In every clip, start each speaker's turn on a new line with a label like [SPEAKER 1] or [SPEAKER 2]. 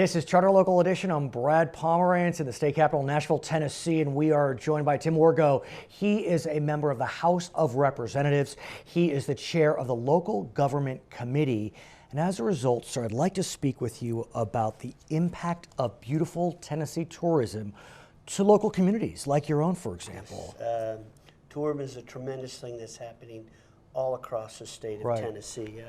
[SPEAKER 1] This is Charter Local Edition. I'm Brad Pomerance in the state capital, Nashville, Tennessee, and we are joined by Tim Wirgau. He is a member of the House of Representatives. He is the chair of the Local Government Committee. And as a result, sir, I'd like to speak with you about the impact of beautiful Tennessee tourism to local communities like your own, for example.
[SPEAKER 2] Yes. Tourism is a tremendous thing that's happening all across the state of Tennessee.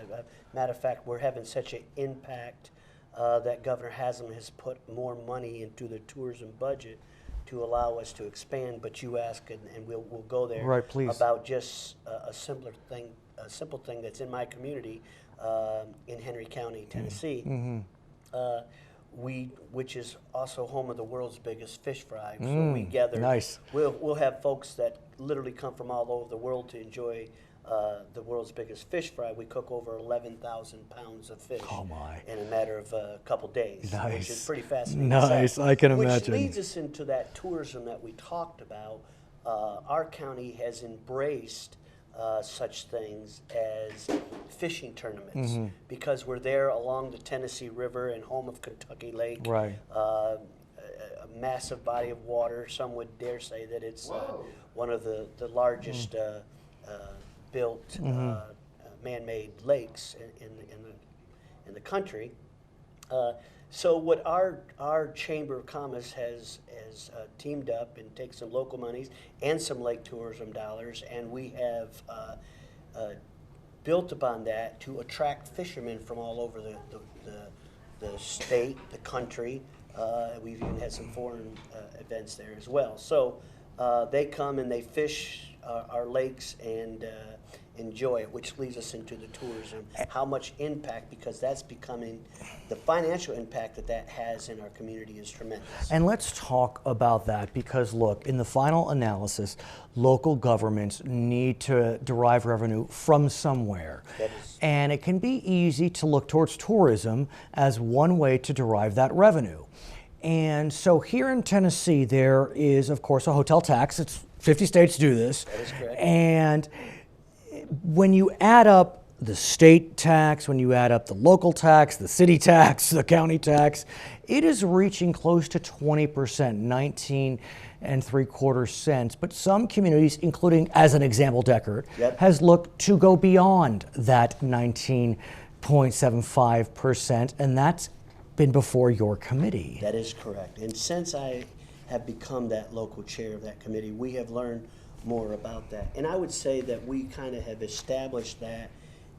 [SPEAKER 2] Matter of fact, we're having such an impact that Governor Haslam has put more money into the tourism budget to allow us to expand. But you ask, and we'll go there.
[SPEAKER 1] Right, please.
[SPEAKER 2] About just a simple thing that's in my community in Henry County, Tennessee. Which is also home of the world's biggest fish fry. So we gather. Nice. We'll have folks that literally come from all over the world to enjoy the world's biggest fish fry. We cook over 11,000 pounds of fish in a matter of a couple days, which is pretty fascinating.
[SPEAKER 1] Nice, I can imagine.
[SPEAKER 2] Which leads us into that tourism that we talked about. Our county has embraced such things as fishing tournaments because we're there along the Tennessee River and home of Kentucky Lake. Right. A massive body of water. Some would dare say that it's one of the largest built man-made lakes in the country. So what our Chamber of Commerce has teamed up and take some local monies and some lake tourism dollars, and we have built upon that to attract fishermen from all over the state, the country. We've even had some foreign events there as well. So they come and they fish our lakes and enjoy it, which leads us into the tourism. How much impact, because that's becoming, the financial impact that has in our community is tremendous.
[SPEAKER 1] And let's talk about that because, look, in the final analysis, local governments need to derive revenue from somewhere. And it can be easy to look towards tourism as one way to derive that revenue. And so here in Tennessee, there is, of course, a hotel tax. It's 50 states do this.
[SPEAKER 2] That is correct.
[SPEAKER 1] And when you add up the state tax, when you add up the local tax, the city tax, the county tax, it is reaching close to 20%, 19 3/4 cents. But some communities, including, as an example, Deckard, has looked to go beyond that 19.75%, and that's been before your committee.
[SPEAKER 2] That is correct. And since I have become that local chair of that committee, we have learned more about that. And I would say that we kind of have established that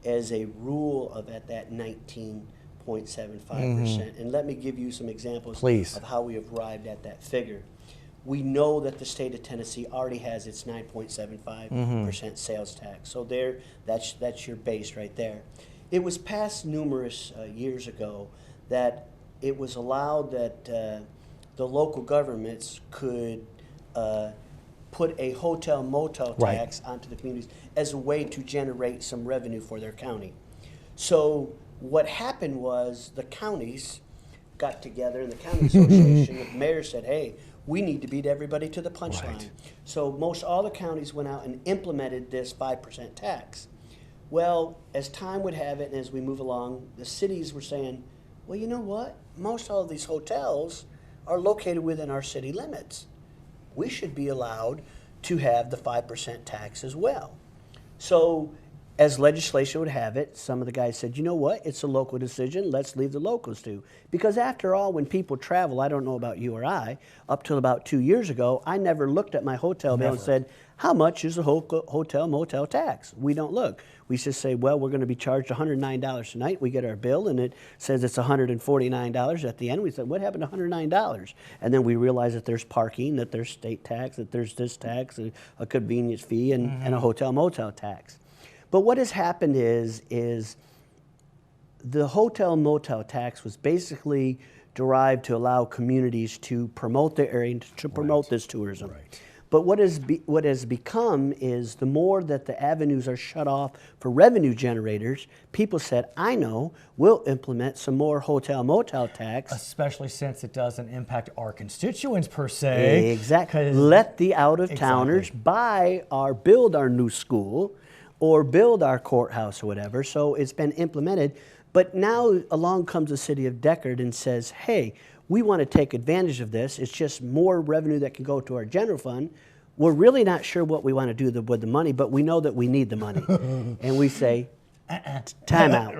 [SPEAKER 2] as a rule of at that 19.75%. And let me give you some examples of how we have arrived at that figure. We know that the state of Tennessee already has its 9.75% sales tax. So there, that's your base right there. It was passed numerous years ago that it was allowed that the local governments could put a hotel motel tax onto the communities as a way to generate some revenue for their county. So what happened was the counties got together and the county association, the mayor said, hey, we need to beat everybody to the punchline. So most all the counties went out and implemented this 5% tax. Well, as time would have it and as we move along, the cities were saying, well, you know what? Most all of these hotels are located within our city limits. We should be allowed to have the 5% tax as well. So as legislation would have it, some of the guys said, you know what, it's a local decision, let's leave the locals to. Because after all, when people travel, I don't know about you or I, up till about 2 years ago, I never looked at my hotel bill and said, how much is the hotel motel tax? We don't look. We just say, well, we're going to be charged $109 tonight. We get our bill and it says it's $149 at the end. We said, what happened to $109? And then we realize that there's parking, that there's state tax, that there's this tax, a convenience fee, and a hotel motel tax. But what has happened is the hotel motel tax was basically derived to allow communities to promote their area, to promote this tourism. But what has become is the more that the avenues are shut off for revenue generators, people said, I know, we'll implement some more hotel motel tax.
[SPEAKER 1] Especially since it doesn't impact our constituents per se.
[SPEAKER 2] Exactly. Let the out-of-towners buy or build our new school or build our courthouse or whatever. So it's been implemented. But now along comes the city of Deckard and says, hey, we want to take advantage of this. It's just more revenue that can go to our general fund. We're really not sure what we want to do with the money, but we know that we need the money. And we say, time out.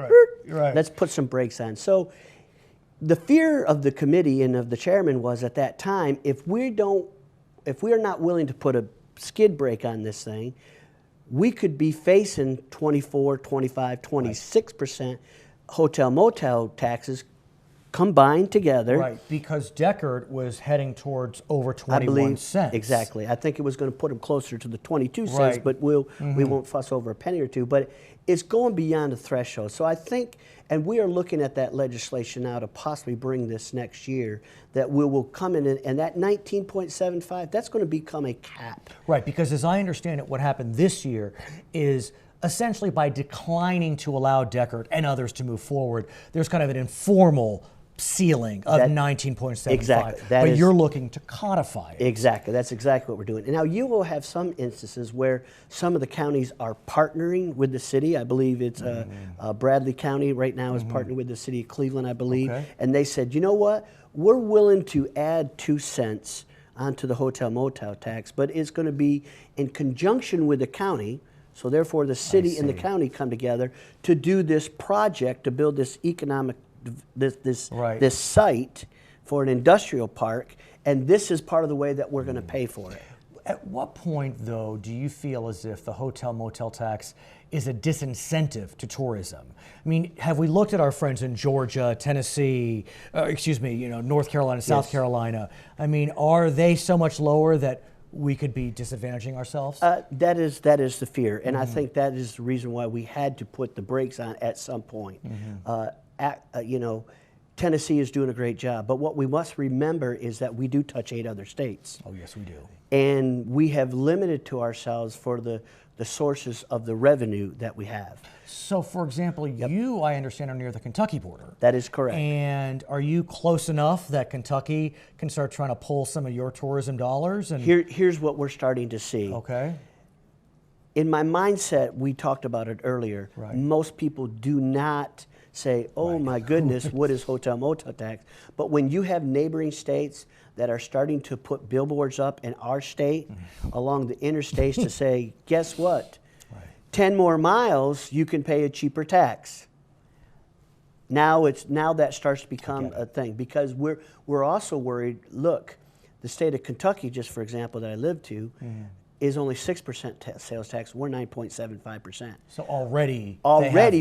[SPEAKER 1] Right.
[SPEAKER 2] Let's put some brakes on. So the fear of the committee and of the chairman was at that time, if we are not willing to put a skid brake on this thing, we could be facing 24, 25, 26% hotel motel taxes combined together.
[SPEAKER 1] Right, because Deckard was heading towards over 21
[SPEAKER 2] I believe,
[SPEAKER 1] cents.
[SPEAKER 2] Exactly. I think it was going to put them closer to the 22 cents,
[SPEAKER 1] Right.
[SPEAKER 2] but we won't fuss over a penny or two. But it's going beyond the threshold. So I think, and we are looking at that legislation now to possibly bring this next year, that we will come in and that 19.75, that's going to become a cap.
[SPEAKER 1] Right, because as I understand it, what happened this year is essentially by declining to allow Deckard and others to move forward, there's kind of an informal ceiling of 19.75.
[SPEAKER 2] Exactly.
[SPEAKER 1] But you're looking to codify it.
[SPEAKER 2] Exactly. That's exactly what we're doing. And now you will have some instances where some of the counties are partnering with the city. I believe it's Bradley County right now is partnering with the city of Cleveland, I believe.
[SPEAKER 1] Okay.
[SPEAKER 2] And they said, you know what? We're willing to add 2 cents onto the hotel motel tax, but it's going to be in conjunction with the county. So therefore the city and the county come together to do this project, to build this economic this site for an industrial park, and this is part of the way that we're going to pay for it.
[SPEAKER 1] At what point, though, do you feel as if the hotel motel tax is a disincentive to tourism? I mean, have we looked at our friends in Georgia, Tennessee, North Carolina, South Carolina? I mean, are they so much lower that we could be disadvantaging ourselves?
[SPEAKER 2] That is the fear, and I think that is the reason why we had to put the brakes on at some point. Tennessee is doing a great job, but what we must remember is that we do touch 8 other states.
[SPEAKER 1] Oh, yes, we do.
[SPEAKER 2] And we have limited to ourselves for the sources of the revenue that we have.
[SPEAKER 1] So, for example, you, I understand, are near the Kentucky border.
[SPEAKER 2] That is correct.
[SPEAKER 1] And are you close enough that Kentucky can start trying to pull some of your tourism dollars? And
[SPEAKER 2] here's what we're starting to see.
[SPEAKER 1] Okay.
[SPEAKER 2] In my mindset, we talked about it earlier, most people do not say, oh my goodness, what is hotel motel tax? But when you have neighboring states that are starting to put billboards up in our state along the interstates to say, guess what? 10 more miles, you can pay a cheaper tax. Now that starts to become a thing, because we're also worried. Look, the state of Kentucky, just for example, that I live to, is only 6% sales tax. We're 9.75%.
[SPEAKER 1] So already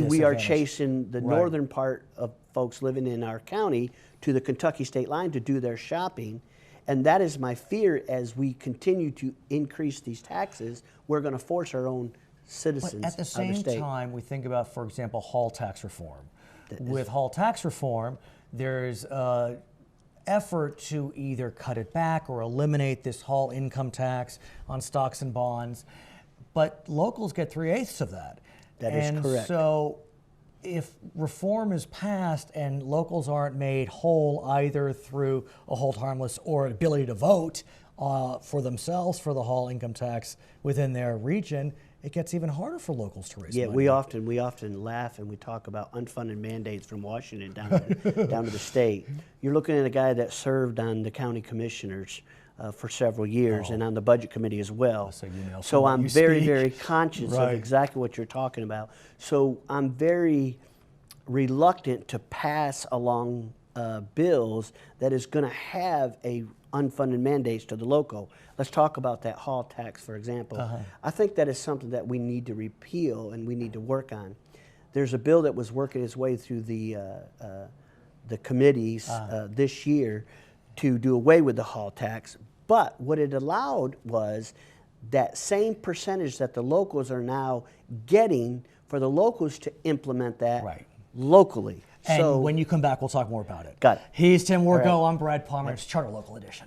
[SPEAKER 2] we are chasing the northern part of folks living in our county to the Kentucky state line to do their shopping. And that is my fear. As we continue to increase these taxes, we're going to force our own citizens
[SPEAKER 1] But at the same time, we think about, for example, hall tax reform. With hall tax reform, there's effort to either cut it back or eliminate this hall income tax on stocks and bonds, but locals get 3/8 of that.
[SPEAKER 2] That is correct.
[SPEAKER 1] So if reform is passed and locals aren't made whole either through a hold harmless or ability to vote for themselves for the hall income tax within their region, it gets even harder for locals to raise money.
[SPEAKER 2] We often laugh and we talk about unfunded mandates from Washington down to the state. You're looking at a guy that served on the county commissioners for several years and on the budget committee as well. So I'm very conscious of exactly what you're talking about. So I'm very reluctant to pass along bills that is going to have a unfunded mandates to the local. Let's talk about that hall tax, for example. I think that is something that we need to repeal and we need to work on. There's a bill that was working its way through the committees this year to do away with the hall tax, but what it allowed was that same percentage that the locals are now getting for the locals to implement that locally.
[SPEAKER 1] And when you come back, we'll talk more about it.
[SPEAKER 2] Got it.
[SPEAKER 1] He's Tim Wirgau. I'm Brad Pomerance, Charter Local Edition.